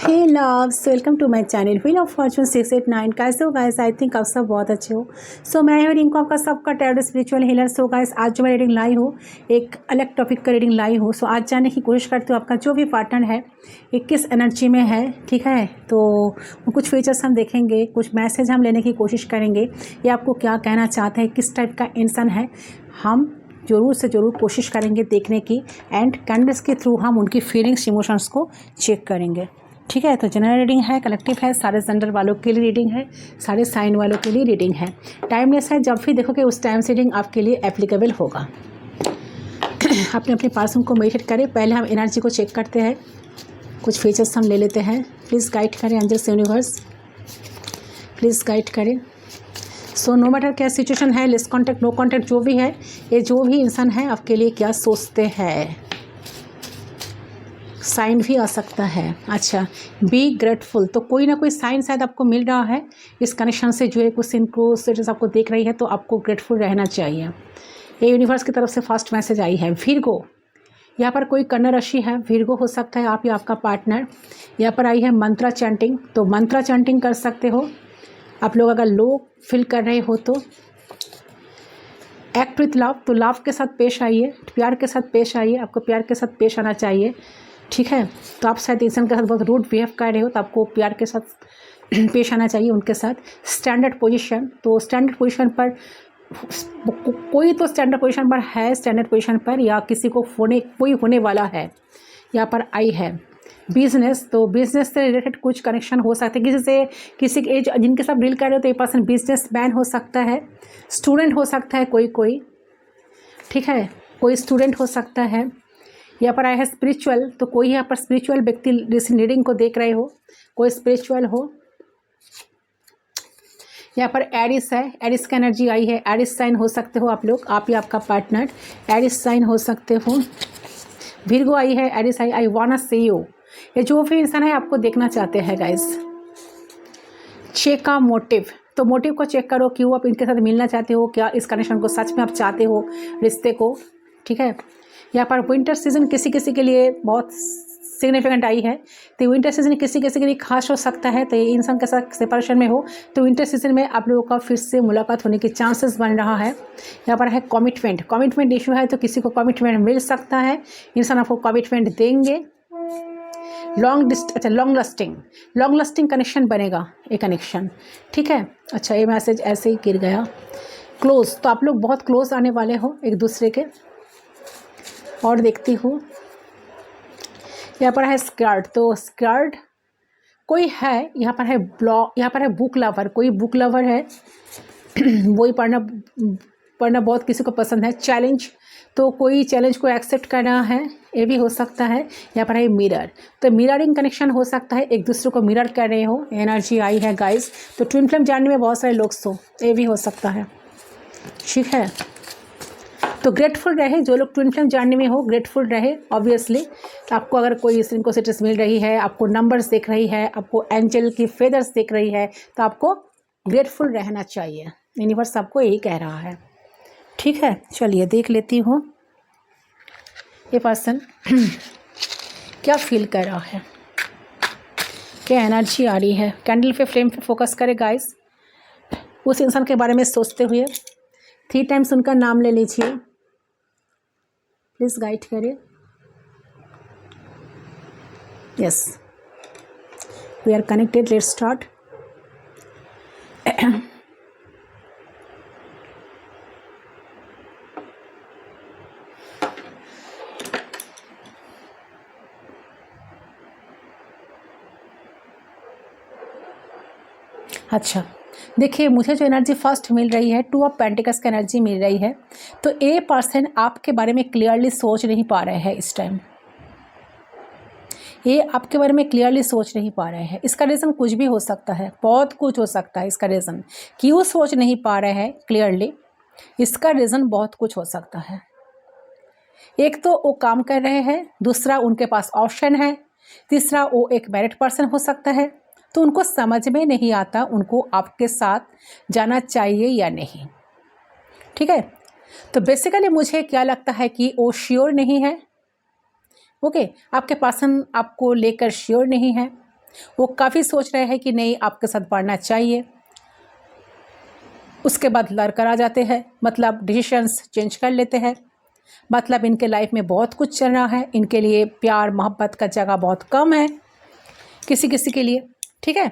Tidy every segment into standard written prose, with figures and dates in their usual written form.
Hey loves, welcome to my channel Wheel of Fortune 689। कैसे हो guys? I think आप सब बहुत अच्छे हो। सो मैं हूँ रिंकू, आपका सबका tarot spiritual healer. So guys, आज जो मैं रीडिंग लाई हूँ, एक अलग टॉपिक का रीडिंग लाई हूँ। सो आज जानने की कोशिश करती हूँ आपका जो भी पार्टनर है ये किस एनर्जी में है। ठीक है, तो कुछ फीचर्स हम देखेंगे, कुछ मैसेज हम लेने की कोशिश करेंगे, ये आपको क्या कहना चाहता है, किस टाइप का इंसान है, हम ज़रूर से ज़रूर कोशिश करेंगे देखने की। एंड कैंडल्स के थ्रू हम उनकी फीलिंग्स, इमोशंस को चेक करेंगे। ठीक है, तो जनरल रीडिंग है, कलेक्टिव है, सारे जेंडर वालों के लिए रीडिंग है, सारे साइन वालों के लिए रीडिंग है। टाइमलेस है, जब भी देखोगे उस टाइम से रीडिंग आपके लिए एप्लीकेबल होगा। अपने अपने पर्सन को मेडिटेट करें। पहले हम एनर्जी को चेक करते हैं, कुछ फीचर्स हम ले लेते हैं। प्लीज़ गाइड करें एंजल्स यूनिवर्स, प्लीज़ गाइड करें। सो नो मैटर क्या सिचुएशन है, लेस कॉन्टैक्ट, नो कॉन्टैक्ट, जो भी है, ये जो भी इंसान है आपके लिए क्या सोचते हैं। साइन भी आ सकता है। अच्छा, बी ग्रेटफुल, तो कोई ना कोई साइन शायद आपको मिल रहा है इस कनेक्शन से जुड़े। कुछ इनको स्टेटस आपको देख रही है तो आपको ग्रेटफुल रहना चाहिए। ये यूनिवर्स की तरफ से फर्स्ट मैसेज आई है। विर्गो, यहाँ पर कोई कन्या राशि है, विर्गो हो सकता है आप या आपका पार्टनर। यहाँ पर आई है मंत्रा चैंटिंग, तो मंत्रा चैंटिंग कर सकते हो आप लोग। अगर लो फील कर रहे हो तो एक्ट विथ लव, तो लव के साथ पेश आइए, प्यार के साथ पेश आइए, आपको प्यार के साथ पेश आना चाहिए। ठीक है, तो आप शायद इंसान के साथ बहुत रूड बिहेव कर रहे हो तो आपको प्यार के साथ पेश आना चाहिए उनके साथ। स्टैंडर्ड पोजीशन, तो स्टैंडर्ड पोजीशन पर कोई तो स्टैंडर्ड पोजीशन पर है, स्टैंडर्ड पोजीशन पर या किसी को कोई होने वाला है, यहाँ पर आई है। बिजनेस, तो बिजनेस से रिलेटेड कुछ कनेक्शन हो सकते हैं किसी से, किसी एज जिनके साथ डील कर रहे हो तो ये पर्सन बिजनेस मैन हो सकता है, स्टूडेंट हो सकता है कोई। ठीक है, कोई स्टूडेंट हो सकता है। यहाँ पर आया है स्पिरिचुअल, तो कोई यहाँ पर स्पिरिचुअल व्यक्ति रीडिंग को देख रहे हो, कोई स्पिरिचुअल हो। यहाँ पर एरिस है, एरिस का एनर्जी आई है। एरिस साइन हो सकते हो आप लोग, आप या आपका पार्टनर एरिस साइन हो सकते हो। विर्गो आई है, Aries I want to see you, ये जो भी इंसान है आपको देखना चाहते हैं गाइस। चेक का मोटिव, तो मोटिव को चेक करो, क्यों आप इनके साथ मिलना चाहते हो, क्या इस कनेक्शन को सच में आप चाहते हो, रिश्ते को। ठीक है, यहाँ पर विंटर सीजन किसी किसी के लिए बहुत सिग्निफिकेंट आई है, तो विंटर सीजन किसी किसी के लिए खास हो सकता है। तो ये इंसान के साथ सेपरेशन में हो तो विंटर सीजन में आप लोगों का फिर से मुलाकात होने के चांसेस बन रहा है। यहाँ पर है कमिटमेंट इशू है, तो किसी को कमिटमेंट मिल सकता है, इंसान आपको कमिटमेंट देंगे। लॉन्ग लास्टिंग कनेक्शन बनेगा, ये कनेक्शन। ठीक है, अच्छा ये मैसेज ऐसे ही गिर गया। क्लोज, तो आप लोग बहुत क्लोज आने वाले हो एक दूसरे के। और देखती हूँ यहाँ पर है स्कर्ट, तो स्कर्ट कोई है, यहाँ पर है ब्लॉग, यहाँ पर है बुक लवर, कोई बुक लवर है वही पढ़ना बहुत किसी को पसंद है। चैलेंज, तो कोई चैलेंज को एक्सेप्ट करना है, ये भी हो सकता है। यहाँ पर है मिरर, तो मिररिंग कनेक्शन हो सकता है, एक दूसरे को मिरर कर रहे हो, एनर्जी आई है गाइस। तो ट्विन फ्लेम जानने में बहुत सारे लोग सो, ये भी हो सकता है। ठीक है, तो ग्रेटफुल रहे जो लोग ट्विन फ्लेम जानने में हो, ग्रेटफुल रहे। ऑब्वियसली आपको अगर कोई इनको स्टेटस मिल रही है, आपको नंबर्स दिख रही है, आपको एंजल की फेदर्स दिख रही है, तो आपको ग्रेटफुल रहना चाहिए। यूनिवर्स आपको यही कह रहा है। ठीक है, चलिए देख लेती हूँ ये पर्सन क्या फील कर रहा है, क्या एनर्जी आ रही है। कैंडल पे फ्लेम पे फोकस करें गाइस, उस इंसान के बारे में सोचते हुए 3 टाइम्स उनका नाम ले लीजिए, प्लीज़ गाइड करें। Yes, we are connected, let's start. अच्छा, देखिए मुझे जो एनर्जी फर्स्ट मिल रही है 2 ऑफ पेंटिकल्स की एनर्जी मिल रही है। तो ये पर्सन आपके बारे में क्लियरली सोच नहीं पा रहे हैं इस टाइम, ये आपके बारे में क्लियरली सोच नहीं पा रहे हैं। इसका रीज़न कुछ भी हो सकता है, बहुत कुछ हो सकता है। इसका रीज़न क्यों सोच नहीं पा रहे हैं क्लियरली, इसका रीज़न बहुत कुछ हो सकता है। एक तो वो काम कर रहे हैं, दूसरा उनके पास ऑप्शन है, तीसरा वो एक मैरिड पर्सन हो सकता है। तो उनको समझ में नहीं आता उनको आपके साथ जाना चाहिए या नहीं। ठीक है, तो बेसिकली मुझे क्या लगता है कि वो श्योर नहीं है। ओके, आपके पर्सन आपको लेकर श्योर नहीं है, वो काफ़ी सोच रहे हैं कि नहीं आपके साथ बढ़ना चाहिए, उसके बाद लड़कर आ जाते हैं, मतलब डिसीशंस चेंज कर लेते हैं, मतलब इनके लाइफ में बहुत कुछ चल रहा है, इनके लिए प्यार मोहब्बत का जगह बहुत कम है किसी किसी के लिए, ठीक है।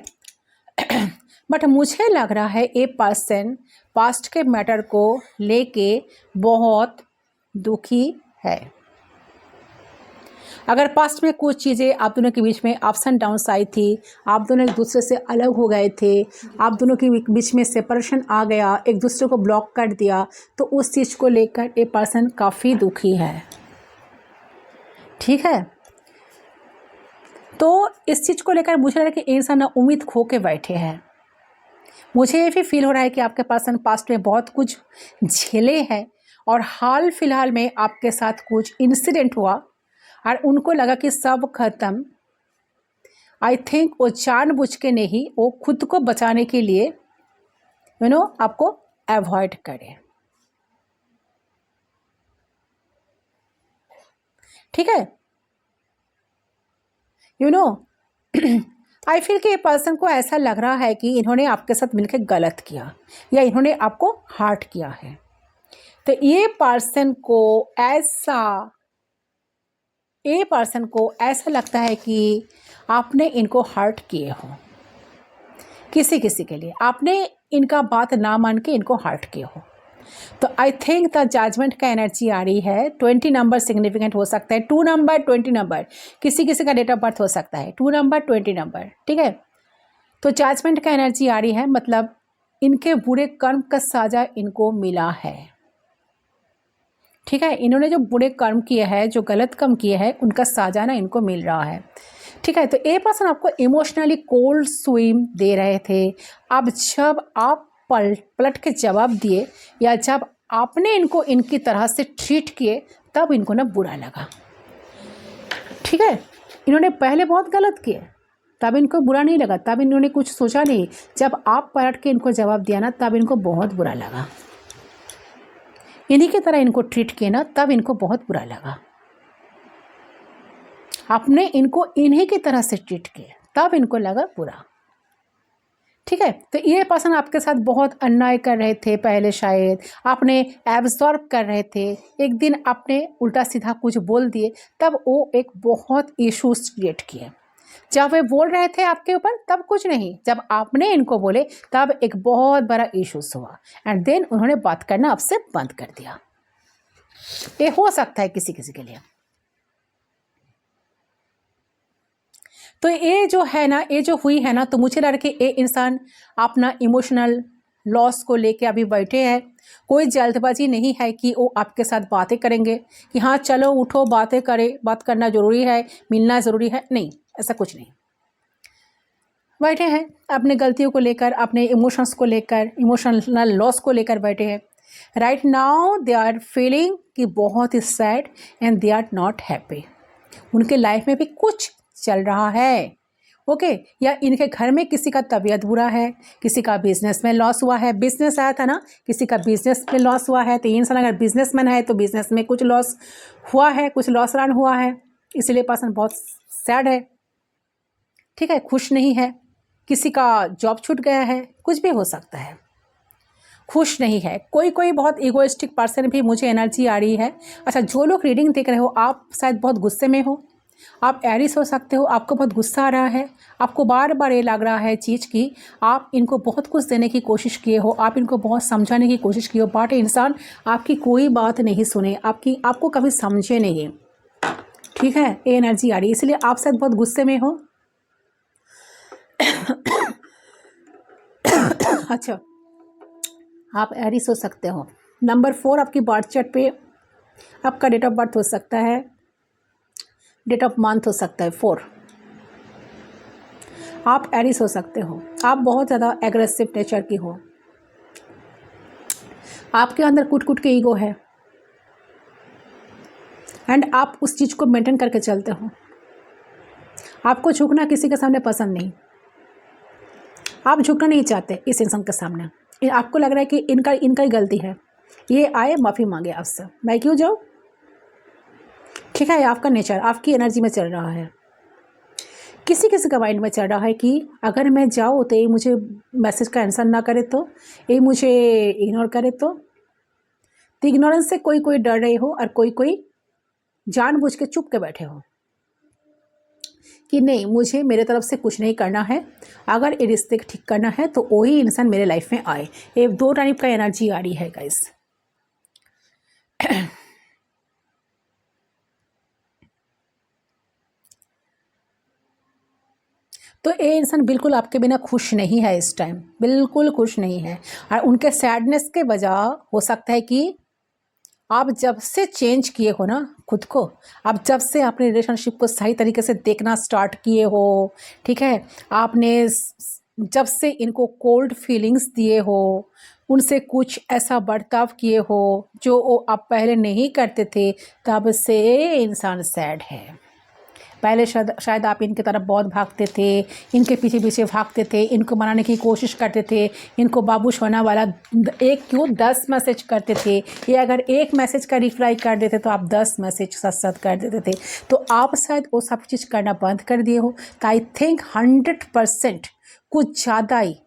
बट मुझे लग रहा है ये पर्सन पास्ट के मैटर को लेके बहुत दुखी है। अगर पास्ट में कुछ चीज़ें आप दोनों के बीच में अप्स एंड डाउन्स आई थी, आप दोनों एक दूसरे से अलग हो गए थे, आप दोनों के बीच में सेपरेशन आ गया, एक दूसरे को ब्लॉक कर दिया, तो उस चीज़ को लेकर ये पर्सन काफ़ी दुखी है, ठीक है। तो इस चीज़ को लेकर मुझे लग रहा है कि इंसान ना उम्मीद खो के बैठे हैं। मुझे ये भी फील हो रहा है कि आपके पर्सन पास्ट में बहुत कुछ झेले हैं और हाल फिलहाल में आपके साथ कुछ इंसिडेंट हुआ और उनको लगा कि सब खत्म। आई थिंक वो जानबूझ के नहीं, वो खुद को बचाने के लिए आपको अवॉइड करे, ठीक है। आई फील कि ये पर्सन को ऐसा लग रहा है कि इन्होंने आपके साथ मिलकर गलत किया या इन्होंने आपको हर्ट किया है। तो ये पर्सन को ऐसा लगता है कि आपने इनको हर्ट किए हो, किसी किसी के लिए आपने इनका बात ना मान के इनको हर्ट किए हो। तो आई थिंक द जजमेंट का एनर्जी आ रही है। 20 नंबर सिग्निफिकेंट हो सकता है, 2 नंबर 20 नंबर, किसी किसी का डेट ऑफ बर्थ हो सकता है 2 नंबर 20 नंबर, ठीक है। तो जजमेंट का एनर्जी आ रही है, मतलब इनके बुरे कर्म का सजा इनको मिला है, ठीक है। इन्होंने जो बुरे कर्म किए हैं, जो गलत कर्म किए हैं, उनका सजा ना इनको मिल रहा है, ठीक है। तो ये पर्सन आपको इमोशनली कोल्ड स्विम दे रहे थे। अब जब आप पलट के जवाब दिए या जब आपने इनको इनकी तरह से ट्रीट किए, तब इनको ना बुरा लगा, ठीक है। इन्होंने पहले बहुत गलत किए, तब इनको बुरा नहीं लगा, तब इन्होंने कुछ सोचा नहीं। जब आप पलट के इनको जवाब दिया ना, तब इनको बहुत बुरा लगा। इन्हीं की तरह इनको ट्रीट किए ना, तब इनको बहुत बुरा लगा। आपने इनको इन्हीं की तरह से ट्रीट किए, तब इनको लगा बुरा, ठीक है। तो ये पर्सन आपके साथ बहुत अन्याय कर रहे थे पहले, शायद आपने एब्जॉर्ब कर रहे थे, एक दिन आपने उल्टा सीधा कुछ बोल दिए, तब वो एक बहुत इश्यूज क्रिएट किए। जब वे बोल रहे थे आपके ऊपर तब कुछ नहीं, जब आपने इनको बोले तब एक बहुत बड़ा इश्यूज हुआ एंड देन उन्होंने बात करना आपसे बंद कर दिया। ये हो सकता है किसी किसी के लिए। तो ये जो है ना, ये जो हुई है ना, तो मुझे लग रहा है कि ये इंसान अपना इमोशनल लॉस को लेके अभी बैठे हैं। कोई जल्दबाजी नहीं है कि वो आपके साथ बातें करेंगे कि हाँ चलो उठो बातें करें, बात करना ज़रूरी है, मिलना ज़रूरी है, नहीं, ऐसा कुछ नहीं। बैठे हैं अपने गलतियों को लेकर, अपने इमोशंस को लेकर, इमोशनल लॉस को लेकर बैठे हैं। Right now they are feeling कि बहुत ही sad and they are not happy. उनके लाइफ में भी कुछ चल रहा है, ओके। या इनके घर में किसी का तबीयत बुरा है, किसी का बिजनेस में लॉस हुआ है, बिजनेस आया था ना, किसी का बिजनेस में लॉस हुआ है। तो ये इंसान अगर बिजनेसमैन है तो बिजनेस में कुछ लॉस हुआ है, कुछ लॉस रन हुआ है, इसलिए पर्सन बहुत सैड है, ठीक है, खुश नहीं है। किसी का जॉब छूट गया है, कुछ भी हो सकता है, खुश नहीं है। कोई बहुत इगोइस्टिक पर्सन भी मुझे एनर्जी आ रही है। अच्छा, जो लोग रीडिंग देख रहे हो, आप शायद बहुत गुस्से में हो, आप एरिस हो सकते हो, आपको बहुत गुस्सा आ रहा है, आपको बार बार ये लग रहा है चीज़ कि आप इनको बहुत कुछ देने की कोशिश किए हो, आप इनको बहुत समझाने की कोशिश की हो, बट इंसान आपकी कोई बात नहीं सुने, आपको कभी समझे नहीं, ठीक है। ये एनर्जी आ रही है, इसलिए आप शायद बहुत गुस्से में हो। अच्छा, आप एरिस हो सकते हो। नंबर 4 आपकी बर्थ चार्ट पे आपका डेट ऑफ बर्थ हो सकता है, डेट ऑफ मंथ हो सकता है 4। आप एरिस हो सकते हो। आप बहुत ज़्यादा एग्रेसिव नेचर की हो, आपके अंदर कुट के ईगो है एंड आप उस चीज़ को मेंटेन करके चलते हो। आपको झुकना किसी के सामने पसंद नहीं, आप झुकना नहीं चाहते इस इंसान के सामने। आपको लग रहा है कि इनका ही गलती है, ये आए माफ़ी मांगे आपसे, मैं क्यों जाऊँ, ठीक है। आपका नेचर आपकी एनर्जी में चल रहा है किसी किसी का माइंड में चल रहा है कि अगर मैं जाऊँ तो ये मुझे मैसेज का आंसर ना करे तो, ये मुझे इग्नोर करे तो इग्नोरेंस से कोई कोई डर रहे हो और कोई कोई जानबूझ के चुप के बैठे हो कि नहीं, मुझे मेरे तरफ से कुछ नहीं करना है, अगर ये रिश्ते ठीक करना है तो वही इंसान मेरे लाइफ में आए। ये दो टाइप का एनर्जी आ रही है गाइस। तो ये इंसान बिल्कुल आपके बिना खुश नहीं है, इस टाइम बिल्कुल खुश नहीं है। और उनके सैडनेस के वजह हो सकता है कि आप जब से चेंज किए हो ना खुद को, आप जब से अपने रिलेशनशिप को सही तरीके से देखना स्टार्ट किए हो, ठीक है, आपने जब से इनको कोल्ड फीलिंग्स दिए हो, उनसे कुछ ऐसा बर्ताव किए हो जो वो आप पहले नहीं करते थे, तब से इंसान सैड है। पहले शायद आप इनके तरफ बहुत भागते थे, इनके पीछे पीछे भागते थे, इनको मनाने की कोशिश करते थे, इनको बाबूश होना वाला एक क्यों 10 मैसेज करते थे, ये अगर एक मैसेज का रिप्लाई कर देते तो आप 10 मैसेज साथ साथ कर देते थे। तो आप शायद वो सब चीज़ करना बंद कर दिए हो। तो आई थिंक 100% कुछ ज़्यादा ही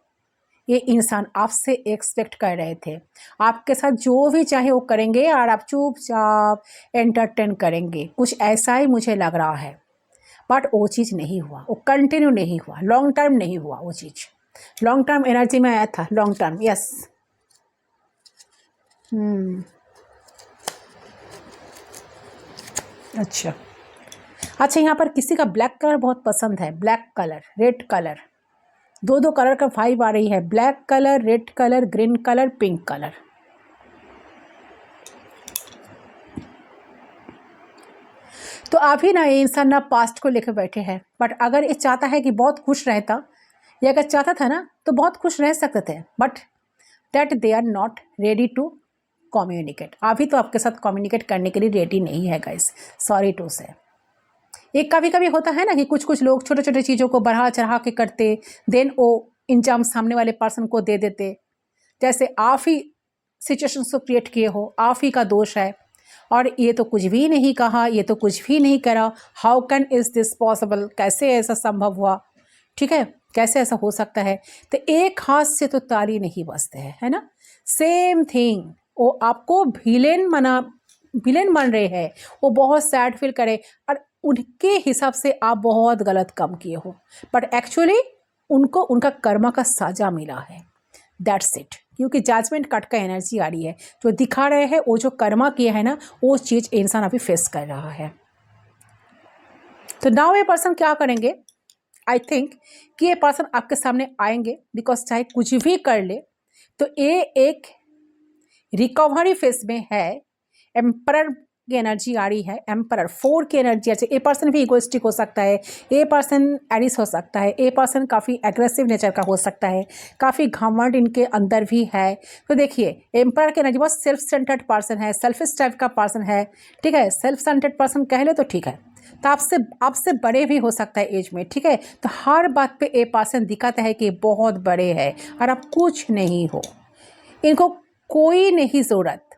ये इंसान आपसे एक्सपेक्ट कर रहे थे। आपके साथ जो भी चाहे वो करेंगे और आप चुपचाप एंटरटेन करेंगे, कुछ ऐसा ही मुझे लग रहा है। बट वो चीज़ नहीं हुआ, वो कंटिन्यू नहीं हुआ, लॉन्ग टर्म नहीं हुआ वो चीज़। लॉन्ग टर्म एनर्जी में आया था, लॉन्ग टर्म, यस। अच्छा अच्छा, यहाँ पर किसी का ब्लैक कलर बहुत पसंद है, ब्लैक कलर, रेड कलर, दो कलर का वाइब आ रही है, black colour, red colour, green colour, pink colour. तो अभी ना ये इंसान ना पास्ट को लेकर बैठे हैं, बट अगर ये चाहता है कि बहुत खुश रहता, ये अगर चाहता था ना तो बहुत खुश रह सकते थे, but that they are not ready to communicate. अभी तो आपके साथ कम्युनिकेट करने के लिए रेडी नहीं है गाइस, सॉरी टू से। एक कभी कभी होता है ना कि कुछ कुछ लोग छोटे छोटे चीज़ों को बढ़ा चढ़ा के करते, देन वो इंजाम सामने वाले पर्सन को दे देते, जैसे आप ही सिचुएशन को क्रिएट किए हो, आप ही का दोष है, और ये तो कुछ भी नहीं कहा, ये तो कुछ भी नहीं करा, how can is this possible, कैसे ऐसा संभव हुआ, ठीक है, कैसे ऐसा हो सकता है। तो एक हाथ से तो ताली नहीं बजते हैं, है ना। सेम थिंग, वो आपको विलेन मान रहे हैं, वो बहुत सैड फील करे, और उनके हिसाब से आप बहुत गलत काम किए हो, बट एक्चुअली उनको उनका कर्मा का साजा मिला है, दैट्स इट। क्योंकि जजमेंट कट का एनर्जी आ रही है, जो दिखा रहे हैं वो जो कर्मा किया है ना, वो चीज़ इंसान अभी फेस कर रहा है। तो नाउ ये पर्सन क्या करेंगे, आई थिंक कि ये पर्सन आपके सामने आएंगे, बिकॉज चाहे कुछ भी कर ले तो ये एक रिकवरी फेज में है। एम्परर की एनर्जी आ रही है, एम्परर 4 की एनर्जी आ रही है। ए पर्सन भी इगोइस्टिक हो सकता है, ए पर्सन एरिस हो सकता है, ए पर्सन काफ़ी एग्रेसिव नेचर का हो सकता है, काफ़ी घमंड इनके अंदर भी है। तो देखिए एम्परर की एनर्जी बहुत सेल्फ सेंटर्ड पर्सन है, सेल्फिश टाइप का पर्सन है, ठीक है, सेल्फ सेंटर्ड पर्सन कह ले तो ठीक है। तो आपसे बड़े भी हो सकता है एज में, ठीक है। तो हर बात पे ए पर्सन दिखाता है कि बहुत बड़े हैं और आप कुछ नहीं हो, इनको कोई नहीं ज़रूरत,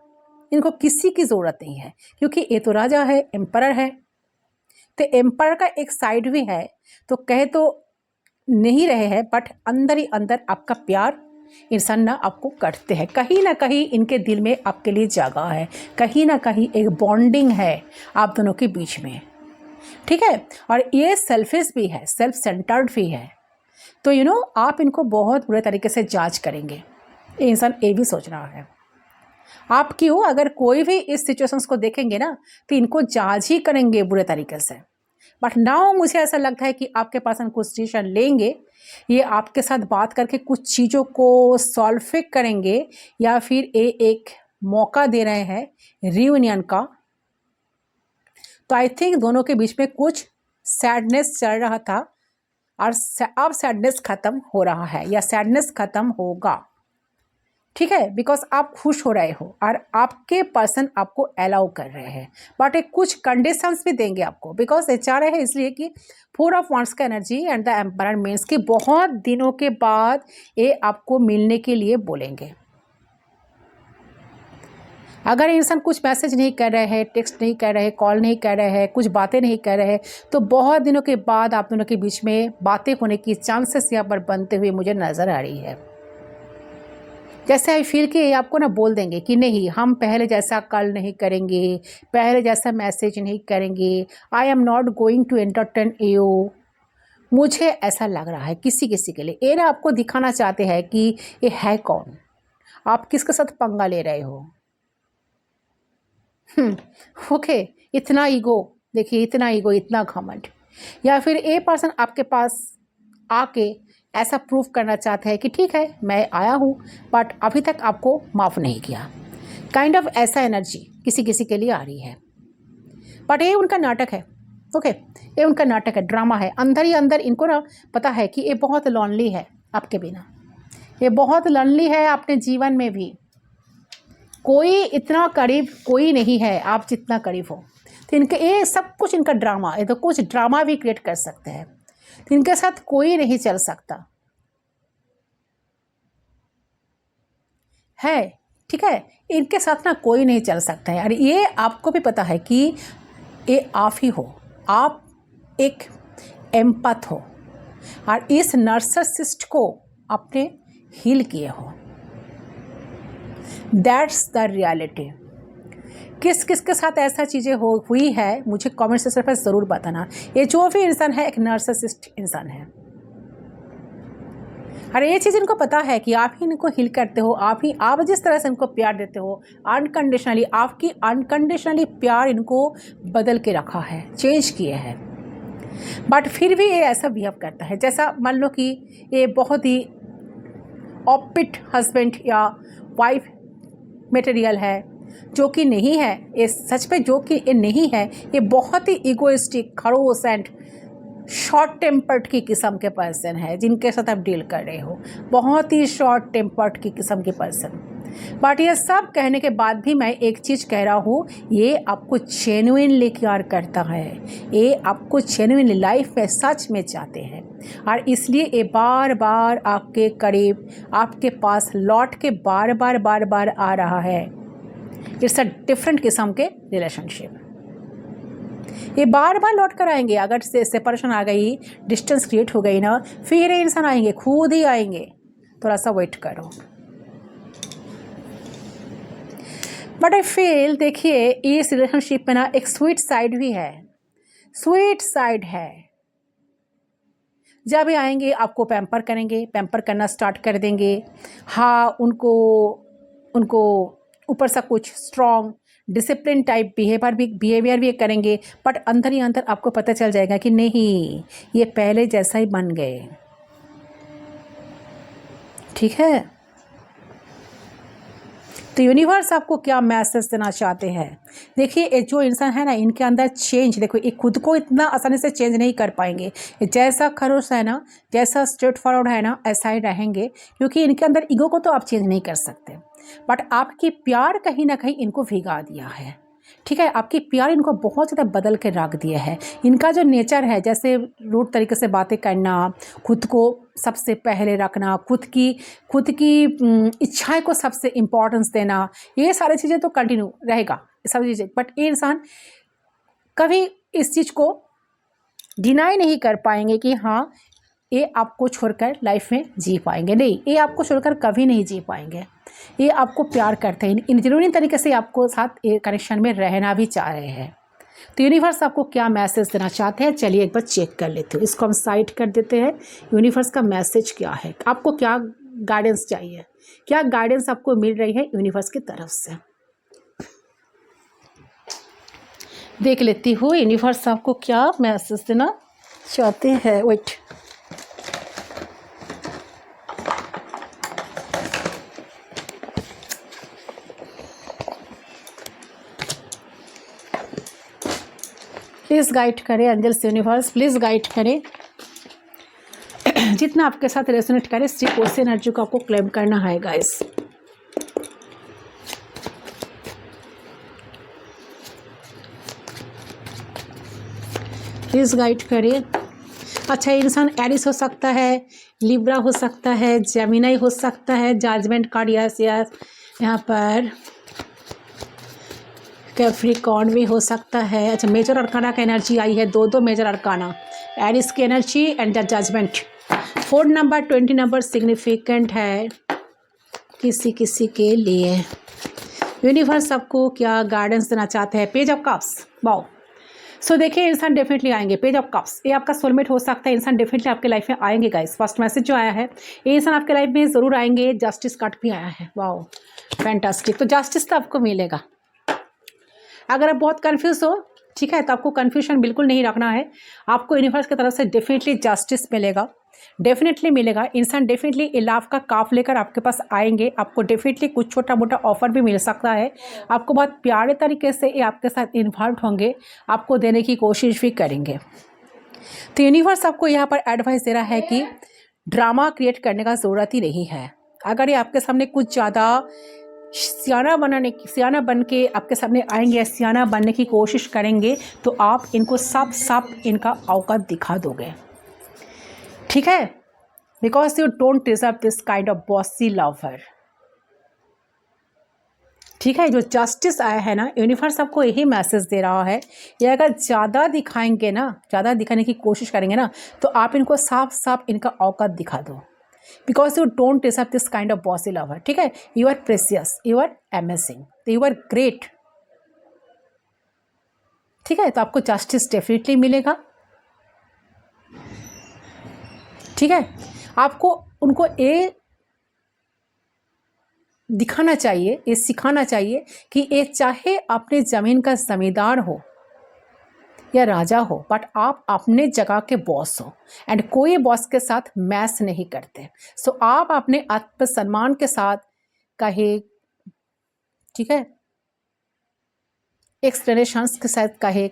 इनको किसी की ज़रूरत नहीं है, क्योंकि ये तो राजा है, एम्परर है। तो एम्परर का एक साइड भी है, तो कहे तो नहीं रहे हैं, बट अंदर ही अंदर आपका प्यार इंसान ना आपको करते हैं, कहीं ना कहीं इनके दिल में आपके लिए जगह है, कहीं ना कहीं एक बॉन्डिंग है आप दोनों के बीच में, ठीक है। और ये सेल्फिश भी है, सेल्फ सेंटर्ड भी है। तो आप इनको बहुत बुरे तरीके से जांच करेंगे, ये इंसान ये भी सोच रहा है। आप क्यों, अगर कोई भी इस सिचुएशंस को देखेंगे ना तो इनको जांच ही करेंगे बुरे तरीके से। बट नाउ मुझे ऐसा लगता है कि आपके पर्सन कुछ डिसीजन लेंगे, ये आपके साथ बात करके कुछ चीज़ों को सॉल्व करेंगे, या फिर ये एक मौका दे रहे हैं रियूनियन का। तो आई थिंक दोनों के बीच में कुछ सैडनेस चल रहा था और अब सैडनेस ख़त्म हो रहा है या सैडनेस ख़त्म होगा, ठीक है, बिकॉज आप खुश हो रहे हो और आपके पर्सन आपको अलाउ कर रहे हैं, बट एक कुछ कंडीशंस भी देंगे आपको, बिकॉज ये चाह रहे हैं इसलिए कि 4 ऑफ वांड्स का energy and the emperor means कि बहुत दिनों के बाद ये आपको मिलने के लिए बोलेंगे। अगर इंसान कुछ मैसेज नहीं कर रहे हैं, टेक्स्ट नहीं कर रहे हैं, कॉल नहीं कर रहे हैं, कुछ बातें नहीं कर रहे हैं, तो बहुत दिनों के बाद आप दोनों के बीच में बातें होने की चांसेस यहाँ पर बनते हुए मुझे नज़र आ रही है। जैसे आई फील कि आपको ना बोल देंगे कि नहीं, हम पहले जैसा कॉल नहीं करेंगे, पहले जैसा मैसेज नहीं करेंगे, I am not going to entertain you. मुझे ऐसा लग रहा है किसी किसी के लिए ये ना आपको दिखाना चाहते हैं कि ये है कौन, आप किसके साथ पंगा ले रहे हो। ओके, इतना ईगो, देखिए इतना ईगो, इतना घमंड, या फिर ए पर्सन आपके पास आके ऐसा प्रूफ करना चाहते हैं कि ठीक है मैं आया हूँ बट अभी तक आपको माफ़ नहीं किया, काइंड ऑफ ऐसा एनर्जी किसी किसी के लिए आ रही है। बट ये उनका नाटक है। ओके, ये उनका नाटक है, ड्रामा है। अंदर ही अंदर इनको ना पता है कि ये बहुत लॉनली है आपके बिना, ये बहुत लॉनली है। अपने जीवन में भी कोई इतना करीब कोई नहीं है आप जितना करीब हो। तो इनके ये सब कुछ इनका ड्रामा, ये तो कुछ ड्रामा भी क्रिएट कर सकते हैं। तो इनके साथ कोई नहीं चल सकता है, ठीक है, इनके साथ ना कोई नहीं चल सकता है। और ये आपको भी पता है कि ये आप ही हो, आप एक एम्पैथ हो और इस नार्सिसिस्ट को आपने हील किए हो। That's the reality. किस किस के साथ ऐसा चीज़ें हुई है मुझे कमेंट सेक्शन पर ज़रूर बताना। ये जो भी इंसान है एक नार्सिसिस्ट इंसान है, और ये चीज़ इनको पता है कि आप ही इनको हील करते हो, आप जिस तरह से इनको प्यार देते हो अनकंडीशनली, आपकी अनकंडीशनली प्यार इनको बदल के रखा है, चेंज किए हैं। बट फिर भी ये ऐसा बिहेव करता है जैसा मान लो कि ये बहुत ही ऑपोजिट हस्बैंड या वाइफ मटेरियल है, जो कि नहीं है। ये सच में जो कि ये नहीं है, ये बहुत ही इगोइस्टिक, खड़ूस एंड शॉर्ट टेम्पर्ड की किस्म के पर्सन है जिनके साथ आप डील कर रहे हो, बहुत ही शॉर्ट टेम्पर्ड की किस्म के पर्सन। बट ये सब कहने के बाद भी मैं एक चीज़ कह रहा हूँ, ये आपको जेन्युइनली प्यार करता है, ये आपको जेन्युइनली लाइफ में सच में चाहते हैं, और इसलिए ये बार बार आपके करीब, आपके पास लौट के बार बार आ रहा है। इट्स अ डिफरेंट किस्म के रिलेशनशिप, ये बार बार लौट कर आएंगे। अगर सेपरेशन आ गई, डिस्टेंस क्रिएट हो गई ना, फिर ये इंसान आएंगे, खुद ही आएंगे, थोड़ा सा वेट करो। बट आई फील, देखिए इस रिलेशनशिप में ना एक स्वीट साइड भी है, स्वीट साइड है। जब ये आएंगे आपको पैम्पर करेंगे, पैम्पर करना स्टार्ट कर देंगे। हाँ, उनको ऊपर से कुछ स्ट्रॉन्ग डिसिप्लिन टाइप बिहेवियर भी करेंगे, बट अंदर ही अंदर आपको पता चल जाएगा कि नहीं, ये पहले जैसा ही बन गए, ठीक है। तो यूनिवर्स आपको क्या मैसेज देना चाहते हैं? देखिए ये जो इंसान है ना, इनके अंदर चेंज, देखो ये खुद को इतना आसानी से चेंज नहीं कर पाएंगे। जैसा खरोश है ना, जैसा स्ट्रेट फॉरवर्ड है ना, ऐसा ही रहेंगे, क्योंकि इनके अंदर ईगो को तो आप चेंज नहीं कर सकते। बट आपकी प्यार कहीं ना कहीं इनको भिगा दिया है, ठीक है। आपकी प्यार इनको बहुत ज़्यादा बदल के रख दिया है। इनका जो नेचर है, जैसे रूट तरीके से बातें करना, खुद को सबसे पहले रखना, खुद की इच्छाएं को सबसे इम्पोर्टेंस देना, ये सारी चीज़ें तो कंटिन्यू रहेगा, ये सब चीज़ें। बट ये इंसान कभी इस चीज़ को डिनाई नहीं कर पाएंगे कि हाँ ये आपको छोड़कर लाइफ में जी पाएंगे, नहीं, ये आपको छोड़कर कभी नहीं जी पाएंगे। ये आपको प्यार करते हैं, इन जरूरी तरीके से आपको साथ ये कनेक्शन में रहना भी चाह रहे हैं। तो यूनिवर्स आपको क्या मैसेज देना चाहते हैं, चलिए एक बार चेक कर लेते हो। इसको हम साइड कर देते हैं। यूनिवर्स का मैसेज क्या है, आपको क्या गाइडेंस चाहिए, क्या गाइडेंस आपको मिल रही है यूनिवर्स की तरफ से, देख लेती हूँ यूनिवर्स आपको क्या मैसेज देना चाहते हैं। वेट, प्लीज़ गाइड करें एंजल्स, यूनिवर्स प्लीज़ गाइड करें। जितना आपके साथ रेजोनेट करे सिर्फ उस एनर्जी को आपको क्लेम करना है गाइस। प्लीज़ गाइड करें। अच्छा, इंसान एरिस हो सकता है, लिब्रा हो सकता है, जेमिनाई हो सकता है, जजमेंट कार्ड, यस यस। यहाँ पर कैप्रिकॉर्न भी हो सकता है। अच्छा, मेजर अरकाना का एनर्जी आई है, दो मेजर अरकाना, एरिस की energy and the judgement. 4 number 20 number significant है किसी किसी के लिए। यूनिवर्स आपको क्या गाइडेंस देना चाहते हैं? Page of cups, wow. So देखिए, इंसान डेफिनेटली आएंगे। पेज ऑफ कप्स, ये आपका सोलमेट हो सकता है। इंसान डेफिनेटली आपके लाइफ में आएंगे गाइस। फर्स्ट मैसेज जो आया है, ये इंसान आपके लाइफ में ज़रूर आएंगे। जस्टिस कार्ड भी आया है, वाओ फैंटास्टिक। तो जस्टिस तो आपको मिलेगा। अगर आप बहुत कन्फ्यूज हो, ठीक है, तो आपको कन्फ्यूजन बिल्कुल नहीं रखना है। आपको यूनिवर्स की तरफ से डेफिनेटली जस्टिस मिलेगा, डेफिनेटली मिलेगा। इंसान डेफिनेटली लाभ का काफ लेकर आपके पास आएंगे। आपको डेफिनेटली कुछ छोटा मोटा ऑफर भी मिल सकता है। आपको बहुत प्यारे तरीके से ये आपके साथ इन्वॉल्व होंगे, आपको देने की कोशिश भी करेंगे। तो यूनिवर्स आपको यहाँ पर एडवाइस दे रहा है कि ड्रामा क्रिएट करने का ज़रूरत ही नहीं है। अगर ये आपके सामने कुछ ज़्यादा सियाना बन के आपके सामने आएंगे, सियाना बनने की कोशिश करेंगे, तो आप इनको साफ इनका औकात दिखा दोगे, ठीक है। Because you don't deserve this kind of bossy lover, ठीक है। जो जस्टिस आया है ना, यूनिवर्स आपको यही मैसेज दे रहा है। ये अगर ज़्यादा दिखाएंगे ना, ज़्यादा दिखाने की कोशिश करेंगे ना, तो आप इनको साफ इनका औकात दिखा दो। Because you don't deserve this kind of bossy lover, ठीक है। You are precious, you are amazing, you are great, ठीक है। तो आपको जस्टिस डेफिनेटली मिलेगा, ठीक है। आपको उनको ये दिखाना चाहिए, ये सिखाना चाहिए कि ये चाहे अपने ज़मीन का जमींदार हो या राजा हो, बट आप अपने जगह के बॉस हो एंड कोई बॉस के साथ मैच नहीं करते। सो आप अपने आत्मसम्मान के साथ कहे, ठीक है, एक्सप्लेनेशंस के साथ कहे,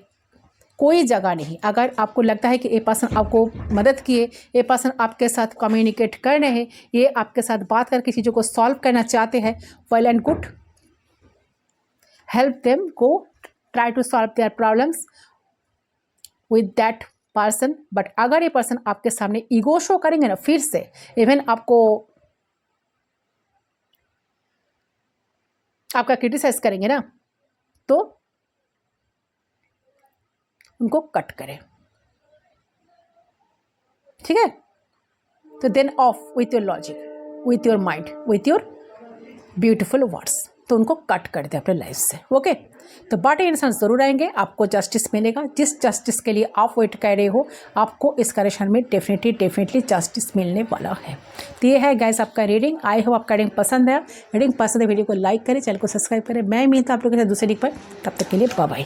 कोई जगह नहीं। अगर आपको लगता है कि ये पर्सन आपको मदद किए, ये पर्सन आपके साथ कम्युनिकेट कर रहे हैं, ये आपके साथ बात करके चीज़ों को सॉल्व करना चाहते हैं, well and good, help them, go try to solve their problems with that person. But अगर ये पर्सन आपके सामने ईगो शो करेंगे ना, फिर से इवन आपका क्रिटिसाइज करेंगे ना, तो उनको कट करें, ठीक है। तो then off with your logic, with your mind, with your beautiful words, तो उनको कट कर दे अपने लाइफ से, ओके। तो बट इंसान ज़रूर आएंगे, आपको जस्टिस मिलेगा। जिस जस्टिस के लिए आप वेट कर रहे हो, आपको इस करेक्शन में डेफिनेटली जस्टिस मिलने वाला है। तो ये है गाइस आपका रीडिंग। आई होप आपका रीडिंग पसंद है। रीडिंग पसंद है, वीडियो को लाइक करें, चैनल को सब्सक्राइब करें। मैं मीत आप लोगों के साथ दूसरे रीडिंग पर, तब तक के लिए बाय बाय।